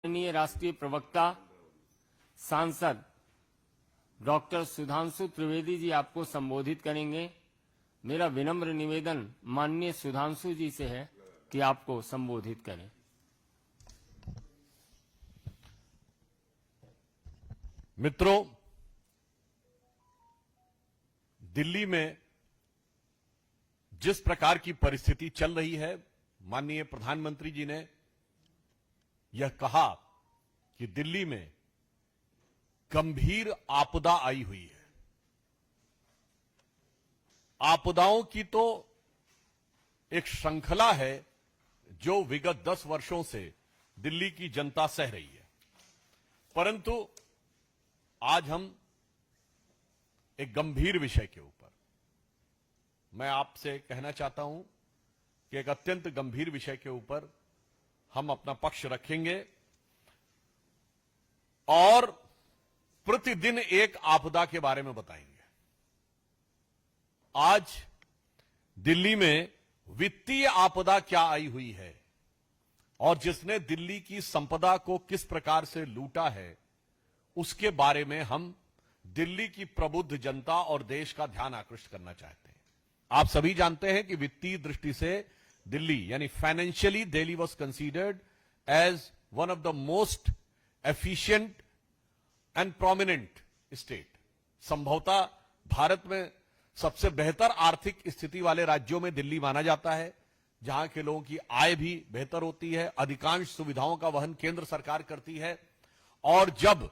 माननीय राष्ट्रीय प्रवक्ता सांसद डॉक्टर सुधांशु त्रिवेदी जी आपको संबोधित करेंगे। मेरा विनम्र निवेदन माननीय सुधांशु जी से है कि आपको संबोधित करें। मित्रों, दिल्ली में जिस प्रकार की परिस्थिति चल रही है, माननीय प्रधानमंत्री जी ने यह कहा कि दिल्ली में गंभीर आपदा आई हुई है। आपदाओं की तो एक श्रृंखला है जो विगत 10 वर्षों से दिल्ली की जनता सह रही है, परंतु आज हम एक गंभीर विषय के ऊपर मैं आपसे कहना चाहता हूं कि एक अत्यंत गंभीर विषय के ऊपर हम अपना पक्ष रखेंगे और प्रतिदिन एक आपदा के बारे में बताएंगे। आज दिल्ली में वित्तीय आपदा क्या आई हुई है और जिसने दिल्ली की संपदा को किस प्रकार से लूटा है, उसके बारे में हम दिल्ली की प्रबुद्ध जनता और देश का ध्यान आकृष्ट करना चाहते हैं। आप सभी जानते हैं कि वित्तीय दृष्टि से दिल्ली यानी financially Delhi was considered as one of the most efficient and prominent state. संभवतः भारत में सबसे बेहतर आर्थिक स्थिति वाले राज्यों में दिल्ली माना जाता है, जहां के लोगों की आय भी बेहतर होती है, अधिकांश सुविधाओं का वहन केंद्र सरकार करती है। और जब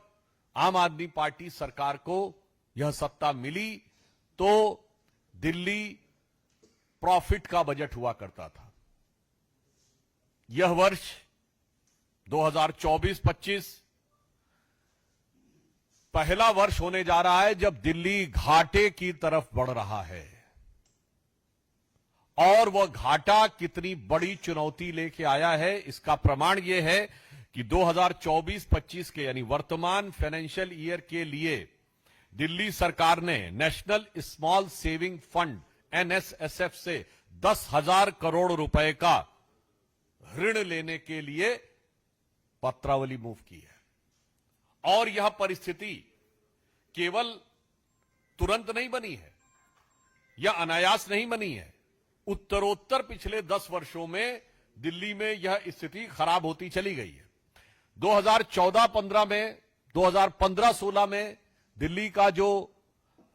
आम आदमी पार्टी सरकार को यह सत्ता मिली तो दिल्ली प्रॉफिट का बजट हुआ करता था। यह वर्ष 2024-25 पहला वर्ष होने जा रहा है जब दिल्ली घाटे की तरफ बढ़ रहा है, और वह घाटा कितनी बड़ी चुनौती लेके आया है इसका प्रमाण यह है कि 2024-25 के यानी वर्तमान फाइनेंशियल ईयर के लिए दिल्ली सरकार ने national small saving fund NSSF से 10,000 करोड़ रुपए का ऋण लेने के लिए पत्रावली मूव की है। और यह परिस्थिति केवल तुरंत नहीं बनी है या अनायास नहीं बनी है, उत्तरोत्तर पिछले 10 वर्षों में दिल्ली में यह स्थिति खराब होती चली गई है। 2014-15 में, 2015-16 में दिल्ली का जो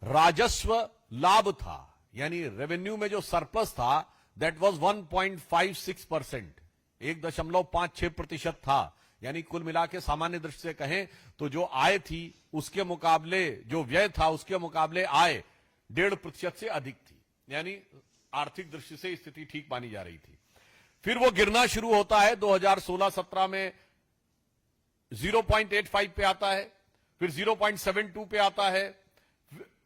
राजस्व लाभ था यानी रेवेन्यू में जो सरप्लस था, दैट वाज 1.56%, 1.56% था। यानी कुल मिला के सामान्य दृष्टि से कहें तो जो आय थी उसके मुकाबले जो व्यय था उसके मुकाबले आय 1.5% से अधिक थी। यानी आर्थिक दृष्टि से स्थिति ठीक मानी जा रही थी। फिर वो गिरना शुरू होता है, 2016-17 में 0.85 पे आता है, फिर 0.72 पे आता है,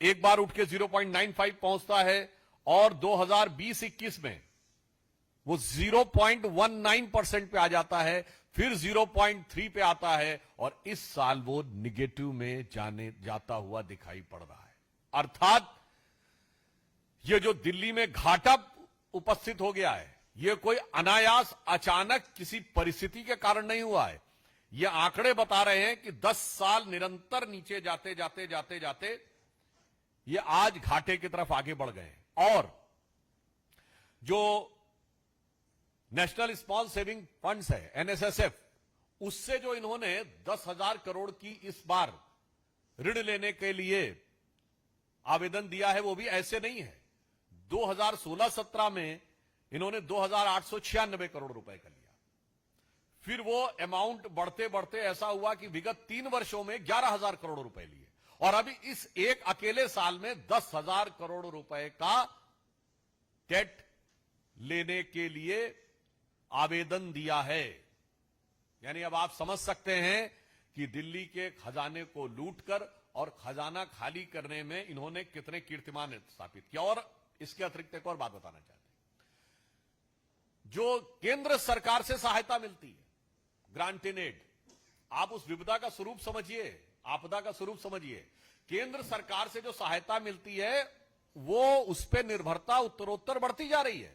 एक बार उठ के 0.95 पहुंचता है, और 2020-21 में वो 0.19% पे आ जाता है, फिर 0.3 पे आता है, और इस साल वो निगेटिव में जाता हुआ दिखाई पड़ रहा है। अर्थात ये जो दिल्ली में घाटा उपस्थित हो गया है, ये कोई अनायास अचानक किसी परिस्थिति के कारण नहीं हुआ है। ये आंकड़े बता रहे हैं कि 10 साल निरंतर नीचे जाते जाते जाते जाते ये आज घाटे की तरफ आगे बढ़ गए। और जो नेशनल स्मॉल सेविंग फंड्स है NSSF, उससे जो इन्होंने 10,000 करोड़ की इस बार ऋण लेने के लिए आवेदन दिया है, वो भी ऐसे नहीं है। 2016-17 में इन्होंने 2,896 करोड़ रुपए का लिया। फिर वो अमाउंट बढ़ते बढ़ते ऐसा हुआ कि विगत 3 वर्षों में 11,000 करोड़ रुपए लिए, और अभी इस एक अकेले साल में 10,000 करोड़ रुपए का डेट लेने के लिए आवेदन दिया है। यानी अब आप समझ सकते हैं कि दिल्ली के खजाने को लूटकर और खजाना खाली करने में इन्होंने कितने कीर्तिमान स्थापित किया। और इसके अतिरिक्त एक और बात बताना चाहते हैं, जो केंद्र सरकार से सहायता मिलती है, ग्रांट इन एड, आप उस विपदा का स्वरूप समझिए, आपदा का स्वरूप समझिए। केंद्र सरकार से जो सहायता मिलती है वो उस पर निर्भरता उत्तरोत्तर बढ़ती जा रही है।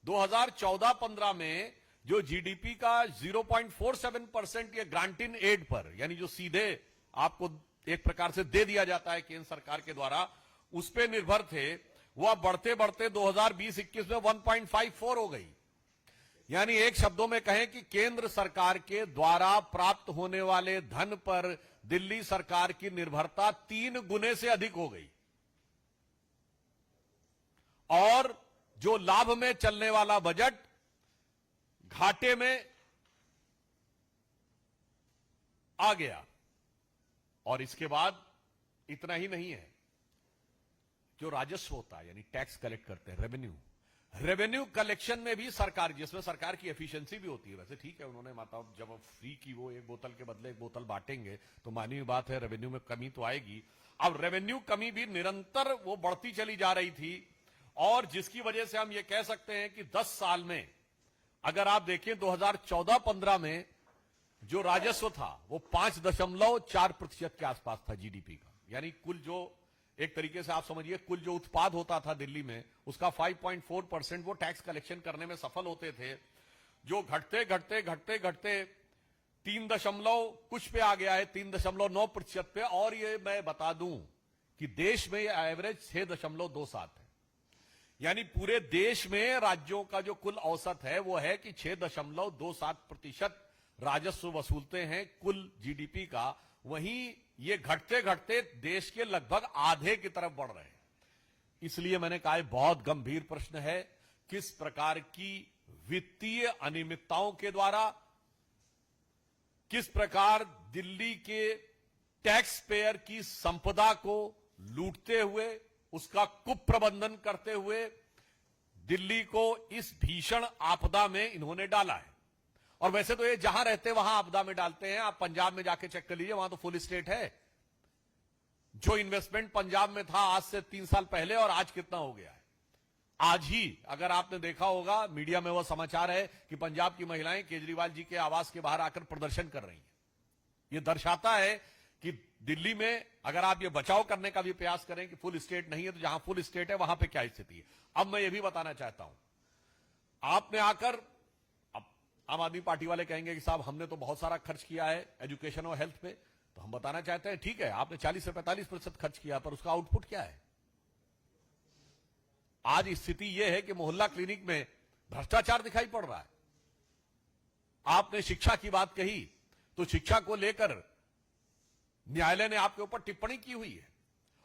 2014-15 में जो जीडीपी का 0.47% ये ग्रांटिन एड पर, यानी जो सीधे आपको एक प्रकार से दे दिया जाता है केंद्र सरकार के द्वारा, उस पे निर्भर थे, वह बढ़ते बढ़ते 2020-21 में 1.54 हो गई। यानी एक शब्दों में कहें कि केंद्र सरकार के द्वारा प्राप्त होने वाले धन पर दिल्ली सरकार की निर्भरता 3 गुने से अधिक हो गई। और जो लाभ में चलने वाला बजट घाटे में आ गया। और इसके बाद इतना ही नहीं है, जो राजस्व होता है, यानी टैक्स कलेक्ट करते हैं, रेवेन्यू कलेक्शन में भी सरकार, जिसमें सरकार की एफिशिएंसी भी होती है। वैसे ठीक है, उन्होंने मतलब जब फ्री की वो एक बोतल के बदले एक बोतल बांटेंगे तो मानी हुई बात है, रेवेन्यू में कमी तो आएगी। अब रेवेन्यू कमी भी निरंतर वो बढ़ती चली जा रही थी, और जिसकी वजह से हम ये कह सकते हैं कि 10 साल में अगर आप देखें 2014-15 में जो राजस्व था वो 5.4% के आसपास था जीडीपी का। यानी कुल जो एक तरीके से आप समझिए कुल जो उत्पाद होता था दिल्ली में, उसका 5.4% वो टैक्स कलेक्शन करने में सफल होते थे, जो घटते घटते घटते घटते 3 कुछ पे आ गया है, 3.9% पे। और ये मैं बता दूं कि देश में ये एवरेज 6.27 है। यानी पूरे देश में राज्यों का जो कुल औसत है वो है कि 6.27% राजस्व वसूलते हैं कुल जीडीपी का। वहीं ये घटते घटते देश के लगभग आधे की तरफ बढ़ रहे हैं। इसलिए मैंने कहा बहुत गंभीर प्रश्न है, किस प्रकार की वित्तीय अनियमितताओं के द्वारा, किस प्रकार दिल्ली के टैक्स पेयर की संपदा को लूटते हुए, उसका कुप्रबंधन करते हुए दिल्ली को इस भीषण आपदा में इन्होंने डाला है। और वैसे तो ये जहां रहते वहां आपदा में डालते हैं। आप पंजाब में जाके चेक कर लीजिए, वहां तो फुल स्टेट है। जो इन्वेस्टमेंट पंजाब में था आज से 3 साल पहले, और आज कितना हो गया है। आज ही अगर आपने देखा होगा मीडिया में वह समाचार है कि पंजाब की महिलाएं केजरीवाल जी के आवास के बाहर आकर प्रदर्शन कर रही हैं। यह दर्शाता है कि दिल्ली में अगर आप ये बचाव करने का भी प्रयास करें कि फुल स्टेट नहीं है, तो जहां फुल स्टेट है वहां पे क्या स्थिति है। अब मैं ये भी बताना चाहता हूं, आपने आकर, अब आम आदमी पार्टी वाले कहेंगे कि साहब हमने तो बहुत सारा खर्च किया है एजुकेशन और हेल्थ पे, तो हम बताना चाहते हैं ठीक है, आपने 40 से 45% खर्च किया, पर उसका आउटपुट क्या है। आज स्थिति यह है कि मोहल्ला क्लिनिक में भ्रष्टाचार दिखाई पड़ रहा है। आपने शिक्षा की बात कही, तो शिक्षा को लेकर न्यायालय ने आपके ऊपर टिप्पणी की हुई है।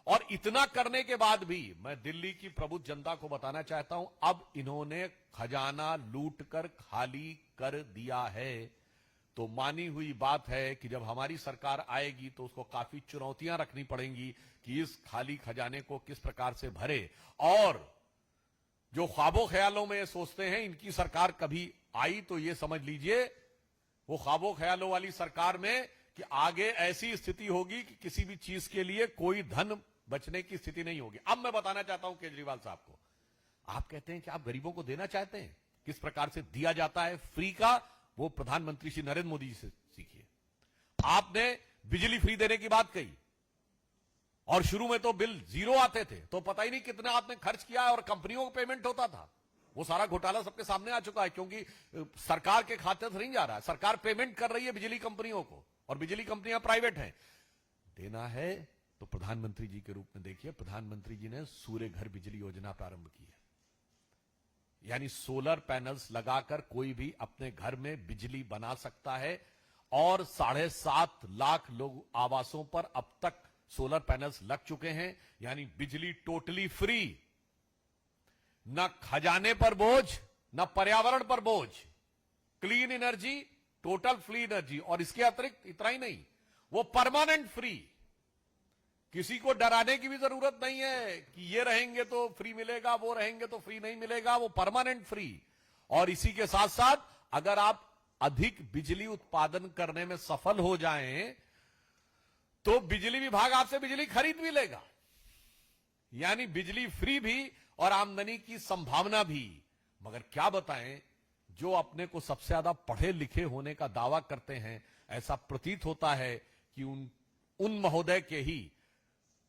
और इतना करने के बाद भी मैं दिल्ली की प्रबुद्ध जनता को बताना चाहता हूं, अब इन्होंने खजाना लूट कर खाली कर दिया है। तो मानी हुई बात है कि जब हमारी सरकार आएगी तो उसको काफी चुनौतियां रखनी पड़ेंगी कि इस खाली खजाने को किस प्रकार से भरे। और जो ख्वाबों ख्यालों में सोचते हैं इनकी सरकार कभी आई, तो ये समझ लीजिए वो ख्वाबों ख्यालों वाली सरकार में कि आगे ऐसी स्थिति होगी कि किसी भी चीज के लिए कोई धन बचने की स्थिति नहीं होगी। अब मैं बताना चाहता हूं केजरीवाल साहब को, आप कहते हैं कि आप गरीबों को देना चाहते हैं, किस प्रकार से दिया जाता है फ्री का, वो प्रधानमंत्री श्री नरेंद्र मोदी जी से सीखिए। आपने बिजली फ्री देने की बात कही, और शुरू में तो बिल 0 आते थे, तो पता ही नहीं कितना आपने खर्च किया है, और कंपनियों को पेमेंट होता था। वो सारा घोटाला सबके सामने आ चुका है, क्योंकि सरकार के खाते से नहीं जा रहा है, सरकार पेमेंट कर रही है बिजली कंपनियों को, और बिजली कंपनियां प्राइवेट हैं। देना है तो प्रधानमंत्री जी के रूप में देखिए, प्रधानमंत्री जी ने सूर्य घर बिजली योजना प्रारंभ की है। यानी सोलर पैनल्स लगाकर कोई भी अपने घर में बिजली बना सकता है, और 7.5 लाख लोग आवासों पर अब तक सोलर पैनल्स लग चुके हैं। यानी बिजली टोटली फ्री, न खजाने पर बोझ, न पर्यावरण पर बोझ, clean energy, total free energy. और इसके अतिरिक्त इतना ही नहीं, वो परमानेंट फ्री, किसी को डराने की भी जरूरत नहीं है कि ये रहेंगे तो फ्री मिलेगा, वो रहेंगे तो फ्री नहीं मिलेगा, वो परमानेंट फ्री। और इसी के साथ साथ अगर आप अधिक बिजली उत्पादन करने में सफल हो जाएं तो बिजली विभाग आपसे बिजली खरीद भी लेगा। यानी बिजली फ्री भी और आमदनी की संभावना भी। मगर क्या बताएं, जो अपने को सबसे ज्यादा पढ़े लिखे होने का दावा करते हैं, ऐसा प्रतीत होता है कि उन महोदय के ही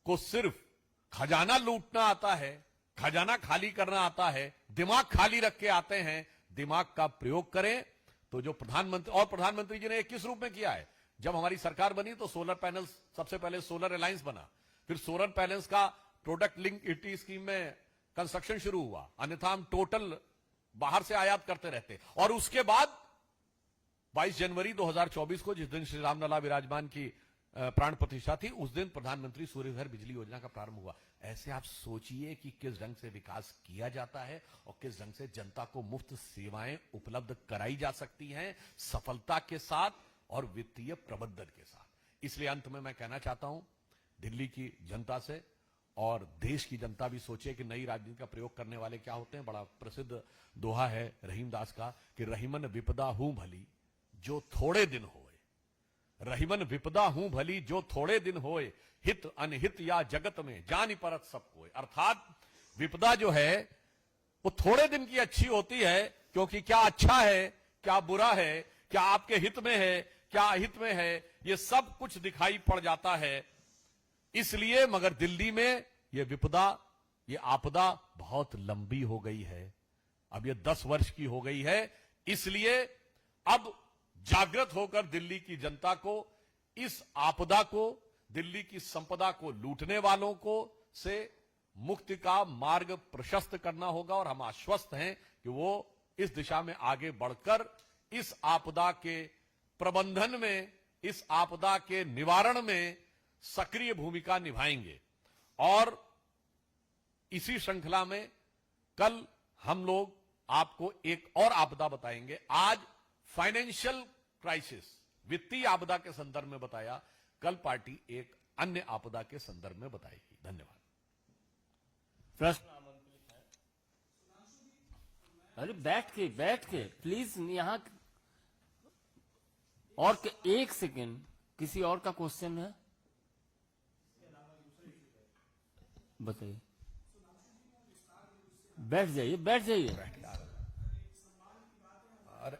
को सिर्फ खजाना लूटना आता है, खजाना खाली करना आता है, दिमाग खाली रख के आते हैं। दिमाग का प्रयोग करें तो जो प्रधानमंत्री जी ने किस रूप में किया है? जब हमारी सरकार बनी तो सोलर पैनल, सबसे पहले सोलर अलायंस बना, फिर सोलर पैनल्स का प्रोडक्ट लिंक ईटी स्कीम में कंस्ट्रक्शन शुरू हुआ, अन्यथा हम टोटल बाहर से आयात करते रहते। और उसके बाद 22 जनवरी 2024 को, जिस दिन श्री रामलला विराजमान की प्राण प्रतिष्ठा थी, उस दिन प्रधानमंत्री सूर्य घर बिजली योजना का प्रारंभ हुआ। ऐसे आप सोचिए कि किस ढंग से विकास किया जाता है और किस ढंग से जनता को मुफ्त सेवाएं उपलब्ध कराई जा सकती हैं, सफलता के साथ और वित्तीय प्रबंधन के साथ। इसलिए अंत में मैं कहना चाहता हूं दिल्ली की जनता से, और देश की जनता भी सोचे कि नई राजनीति का प्रयोग करने वाले क्या होते हैं। बड़ा प्रसिद्ध दोहा है रहीम दास का कि रहीमन विपदा हूं भली जो थोड़े दिन होए, रहीमन विपदा हूं भली जो थोड़े दिन होए, हित अनहित या जगत में जानी परत सब कोय। अर्थात विपदा जो है वो थोड़े दिन की अच्छी होती है, क्योंकि क्या अच्छा है, क्या बुरा है, क्या आपके हित में है, क्या अहित में है, ये सब कुछ दिखाई पड़ जाता है। इसलिए मगर दिल्ली में ये विपदा, ये आपदा बहुत लंबी हो गई है, अब ये 10 वर्ष की हो गई है। इसलिए अब जागृत होकर दिल्ली की जनता को इस आपदा को, दिल्ली की संपदा को लूटने वालों को से मुक्ति का मार्ग प्रशस्त करना होगा। और हम आश्वस्त हैं कि वो इस दिशा में आगे बढ़कर इस आपदा के प्रबंधन में, इस आपदा के निवारण में सक्रिय भूमिका निभाएंगे। और इसी श्रृंखला में कल हम लोग आपको एक और आपदा बताएंगे। आज फाइनेंशियल क्राइसिस, वित्तीय आपदा के संदर्भ में बताया, कल पार्टी एक अन्य आपदा के संदर्भ में बताएगी। धन्यवाद। प्रश्न आमंत्रित है। अरे बैठ के प्लीज, यहां और एक सेकेंड, किसी और का क्वेश्चन है? बताइए। बैठ जाइए, बैठ जाइए। अरे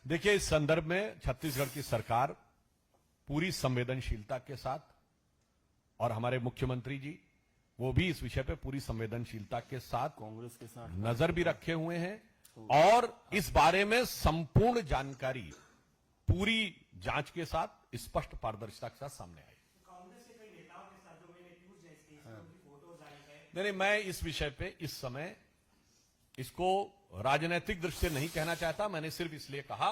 देखिए, इस संदर्भ में छत्तीसगढ़ की सरकार पूरी संवेदनशीलता के साथ, और हमारे मुख्यमंत्री जी वो भी इस विषय पे पूरी संवेदनशीलता के साथ कांग्रेस के साथ नजर भी रखे हुए हैं और इस बारे में संपूर्ण जानकारी पूरी जांच के साथ स्पष्ट पारदर्शिता के साथ सामने आई। कांग्रेस के कई नेताओं के साथ जो मैंने न्यूज है इसकी फोटोज आई है। नहीं, मैं इस विषय पे इस समय इसको राजनीतिक दृष्टि से नहीं कहना चाहता। मैंने सिर्फ इसलिए कहा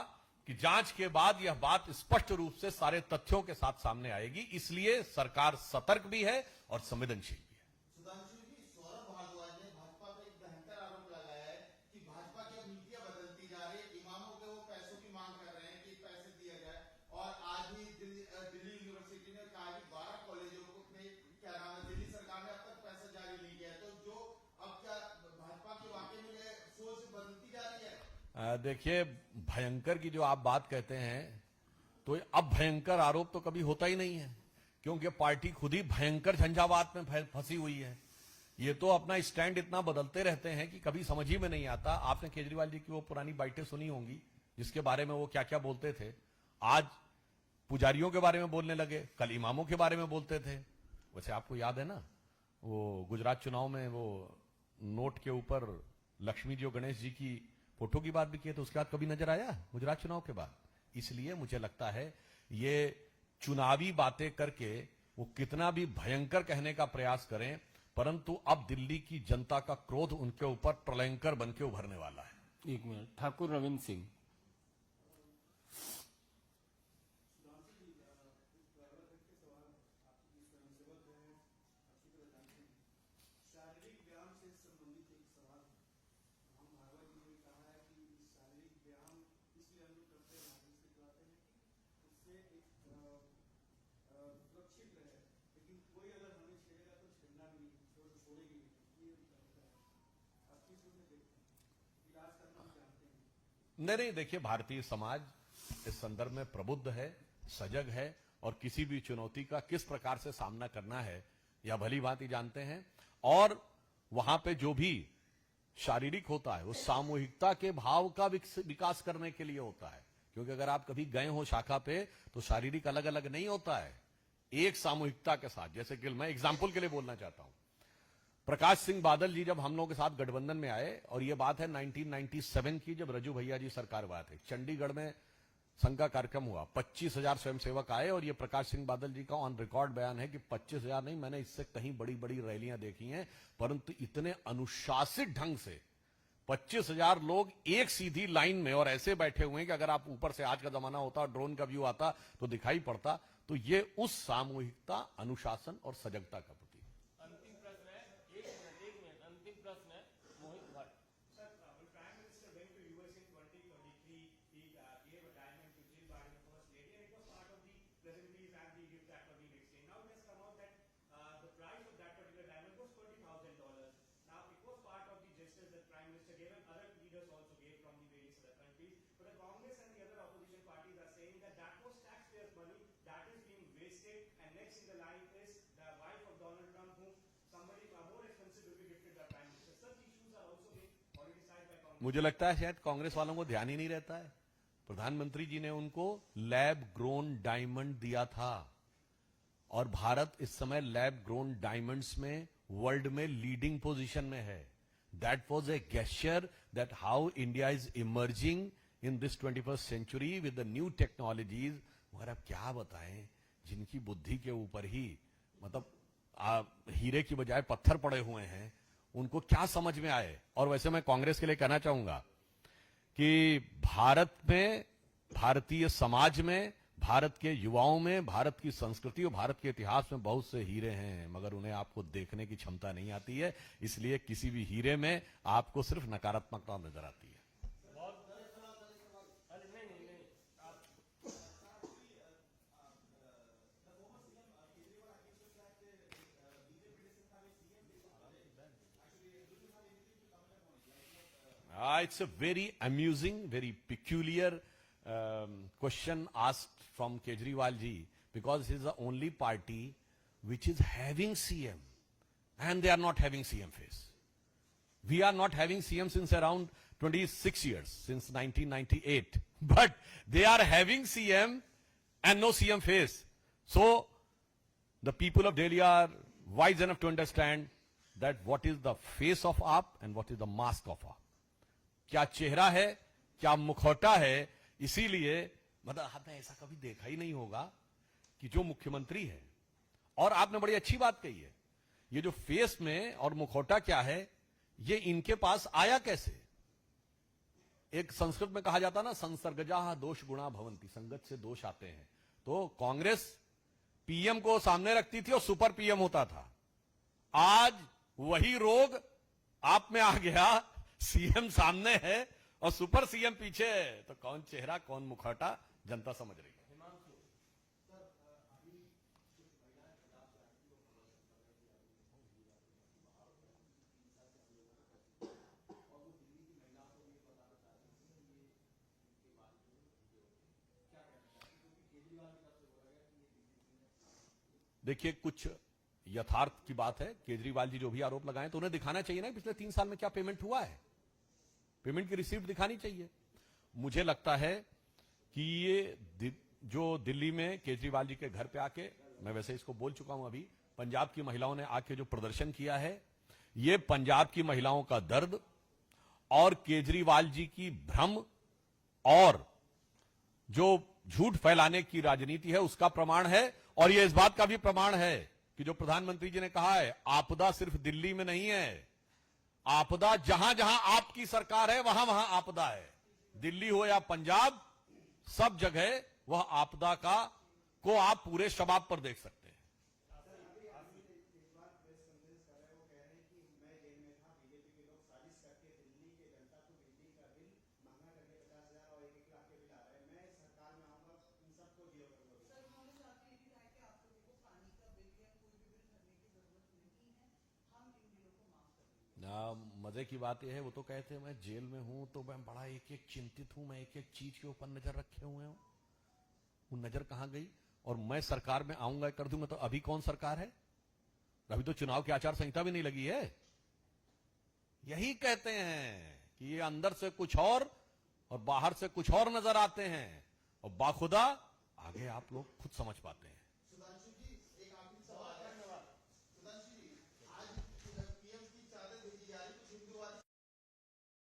कि जांच के बाद यह बात स्पष्ट रूप से सारे तथ्यों के साथ सामने आएगी। इसलिए सरकार सतर्क भी है और संवेदनशील भी है। सुधांशु जी, सौरभ भारद्वाज ने भाजपा पर एक भयंकर आरोप लगाया है कि भाजपा की नीतियां बदलती जा रही है, इमामों के वो पैसों की मांग कर रहे हैं कि पैसे दिया जाए। और आज ही दिल्ली यूनिवर्सिटी ने कहा कि 12 कॉलेजों को क्या नाम है, दिल्ली सरकार ने अब तक पैसा जारी नहीं किया। तो जो अब क्या भाजपा की वाकई में सोच बदलती जा रही है? देखिए, भयंकर की जो आप बात कहते हैं, तो अब भयंकर आरोप तो कभी होता ही नहीं है, क्योंकि पार्टी खुद ही भयंकर झंझावात में फंसी हुई है। ये तो अपना स्टैंड इतना बदलते रहते हैं कि कभी समझ ही में नहीं आता। आपने केजरीवाल जी की वो पुरानी बाइटें सुनी होंगी जिसके बारे में वो क्या क्या बोलते थे। आज पुजारियों के बारे में बोलने लगे, कल इमामों के बारे में बोलते थे। वैसे आपको याद है ना, वो गुजरात चुनाव में वो नोट के ऊपर लक्ष्मी जी और गणेश जी की फोटो की बात भी की, तो उसके बाद कभी नजर आया गुजरात चुनाव के बाद? इसलिए मुझे लगता है ये चुनावी बातें करके वो कितना भी भयंकर कहने का प्रयास करें, परंतु अब दिल्ली की जनता का क्रोध उनके ऊपर प्रलयंकर बन के उभरने वाला है। एक मिनट, ठाकुर रविंद्र सिंह। शारीरिक व्यायाम से संबंधित एक सवाल है। हम भागवत जी ने कहा है कि शारीरिक व्यायाम इसलिए हम लोग करते हैं, इसलिए कहते हैं कि उससे एक सुरक्षित रहे। लेकिन कोई अगर हमें छेड़ेगा तो छेड़ना भी नहीं, छोड़ेगी नहीं, ये करता है। आप किस रूप में देखते हैं? इलाज करना हम जानते हैं। नहीं, देखिए, भारतीय समाज इस संदर्भ में प्रबुद्ध है, सजग है और किसी भी चुनौती का किस प्रकार से सामना करना है यह भली भांति जानते हैं। और वहां पे जो भी शारीरिक होता है, वो सामूहिकता के भाव का विकास करने के लिए होता है। क्योंकि अगर आप कभी गए हो शाखा पे तो शारीरिक अलग अलग नहीं होता है, एक सामूहिकता के साथ। जैसे कि मैं एग्जाम्पल के लिए बोलना चाहता हूं, प्रकाश सिंह बादल जी जब हम लोगों के साथ गठबंधन में आए, और ये बात है 1997 की, जब रजू भैया जी सरकार बात है, चंडीगढ़ में संघ का कार्यक्रम हुआ, 25,000 स्वयंसेवक आए, और ये प्रकाश सिंह बादल जी का ऑन रिकॉर्ड बयान है कि 25,000 नहीं, मैंने इससे कहीं बड़ी बड़ी रैलियां देखी हैं, परंतु इतने अनुशासित ढंग से 25,000 लोग एक सीधी लाइन में और ऐसे बैठे हुए हैं कि अगर आप ऊपर से, आज का जमाना होता, ड्रोन का व्यू आता तो दिखाई पड़ता। तो ये उस सामूहिकता, अनुशासन और सजगता का प्रतीक। अंतिम प्रश्न है, एक मिनट, अंतिम प्रश्न है मोहित Bhatt. Sir, when Prime Minister went to US in 2023, he gave a diamond to Jill Biden, the First Lady, and it was part of the pleasantries and the gift that were being exchanged. Now it has come out that the price of that particular diamond was $20,000. Now it was part of the gestures that Prime Minister gave and other leaders also gave from the various other countries. But the Congress and the other opposition parties are saying that that was taxpayers' money that is being wasted, and next in the line is the wife of Donald Trump, whom somebody more expensive will be gifted by Prime Minister. Such issues are also being already decided by Congress. मुझे लगता है शायद कांग्रेस वालों को ध्यान ही नहीं रहता है, प्रधानमंत्री जी ने उनको लैब ग्रोन डायमंड दिया था, और भारत इस समय लैब ग्रोन डायमंड्स में वर्ल्ड में लीडिंग पोजीशन में है। That was a gesture that how India is emerging in this 21st century with the new technologies. मगर अब क्या बताएं, जिनकी बुद्धि के ऊपर ही मतलब हीरे की बजाय पत्थर पड़े हुए हैं, उनको क्या समझ में आए। और वैसे मैं कांग्रेस के लिए कहना चाहूंगा कि भारत में, भारतीय समाज में, भारत के युवाओं में, भारत की संस्कृति और भारत के इतिहास में बहुत से हीरे हैं, मगर उन्हें आपको देखने की क्षमता नहीं आती है, इसलिए किसी भी हीरे में आपको सिर्फ नकारात्मकता नजर आती है। It's a very amusing, very peculiar question asked from Kejriwal ji, because he is the only party which is having CM, and they are not having CM face. We are not having CM since around 26 years, since 1998. But they are having CM and no CM face. So the people of Delhi are wise enough to understand that what is the face of AAP and what is the mask of AAP. क्या चेहरा है, क्या मुखौटा है। इसीलिए मतलब आपने ऐसा कभी देखा ही नहीं होगा कि जो मुख्यमंत्री है, और आपने बड़ी अच्छी बात कही है, ये जो फेस में और मुखौटा क्या है, ये इनके पास आया कैसे। एक संस्कृत में कहा जाता ना, संसर्गजा दोष गुणा भवंती, संगत से दोष आते हैं। तो कांग्रेस पीएम को सामने रखती थी और सुपर पीएम होता था। आज वही रोग आप में आ गया, सीएम सामने है और सुपर सीएम पीछे है, तो कौन चेहरा कौन मुखौटा जनता समझ रही है। देखिए, कुछ यथार्थ की बात है, केजरीवाल जी जो भी आरोप लगाए तो उन्हें दिखाना चाहिए ना पिछले 3 साल में क्या पेमेंट हुआ है, पेमेंट की रिसीप्ट दिखानी चाहिए। मुझे लगता है कि ये जो दिल्ली में केजरीवाल जी के घर पे आके, मैं वैसे इसको बोल चुका हूं अभी, पंजाब की महिलाओं ने आके जो प्रदर्शन किया है, ये पंजाब की महिलाओं का दर्द और केजरीवाल जी की भ्रम और जो झूठ फैलाने की राजनीति है उसका प्रमाण है। और यह इस बात का भी प्रमाण है कि जो प्रधानमंत्री जी ने कहा है, आपदा सिर्फ दिल्ली में नहीं है, आपदा जहां जहां आपकी सरकार है वहां वहां आपदा है। दिल्ली हो या पंजाब, सब जगह वह आपदा को आप पूरे शबाब पर देख सकते हैं। मजे की बात यह है, वो तो कहते हैं मैं जेल में हूं तो मैं बड़ा एक एक चिंतित हूं, मैं एक एक चीज के ऊपर नजर रखे हुए हूं। वो नजर कहां गई? और मैं सरकार में आऊंगा कर दूंगा, तो अभी कौन सरकार है? अभी तो चुनाव की आचार संहिता भी नहीं लगी है। यही कहते हैं कि ये अंदर से कुछ और बाहर से कुछ और नजर आते हैं, और बाखुदा आगे आप लोग खुद समझ पाते हैं।